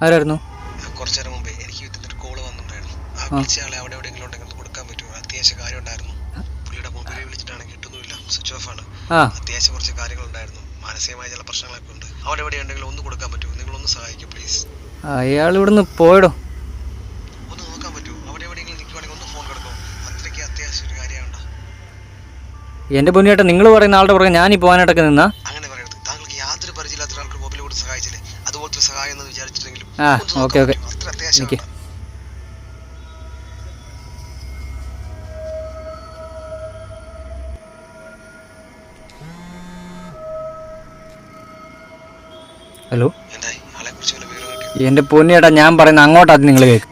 ആരായിരുന്നു? കുറച്ചു നേരം മുമ്പേ എനിക്ക് ഇതിന്റെ കോള് വന്നിട്ടുണ്ടായിരുന്നു. ആ വിളിച്ച ആളെ അവിടെ എവിടെയെങ്കിലും ഉണ്ടെങ്കിൽ കൊടുക്കാൻ പറ്റുമോ? അത്യാവശ്യ കാര്യം ഉണ്ടായിരുന്നു. പുള്ളിയുടെ മൊബൈലിൽ വിളിച്ചിട്ടാണ് കിട്ടുന്നില്ല, സ്വിച്ച് ഓഫ് ആണ്. അത്യാവശ്യം കുറച്ച് കാര്യങ്ങളുണ്ടായിരുന്നു, മാനസികമായ ചില പ്രശ്നങ്ങളൊക്കെ ഉണ്ട്. അവിടെ എവിടെ ഉണ്ടെങ്കിലും ഒന്ന് കൊടുക്കാൻ പറ്റുമോ? നിങ്ങളൊന്ന് സഹായിക്കും പ്ലീസ്. അയാൾ ഇവിടുന്ന് പോയിടോ. ഒന്ന് നോക്കാൻ പറ്റുമോ? അവിടെ എവിടെയെങ്കിലും നിൽക്കുവാണെങ്കിൽ ഒന്ന് ഫോൺ കൊടുക്കോ. അത്രയ്ക്ക് അത്യാവശ്യം ഒരു കാര്യമുണ്ടോ? എന്റെ പൊന്നിയേട്ടാ, നിങ്ങൾ പറയുന്ന ആളുടെ പുറകെ ഞാനീ പോകാനായിട്ടൊക്കെ നിന്നാ? അങ്ങനെ പറയരുത്. താങ്കൾക്ക് യാതൊരു പരിചയമില്ലാത്ത ഒരാൾക്ക് മൊബൈൽ കൊടുത്ത് സഹായിച്ചില്ലേ, അതുപോലത്തെ സഹായം എന്ന് വിചാരിച്ചിട്ടെങ്കിലും ഓക്കെ അത്ര അത്യാവശ്യമാണ്. ഹലോ, എന്തായി? ആളെ കുറിച്ച് വല്ല വിവരം കിട്ടിയോ? എന്റെ പൊന്നിയേട്ടാ, ഞാൻ പറയുന്ന അങ്ങോട്ടാ നിങ്ങൾ കേൾക്ക്.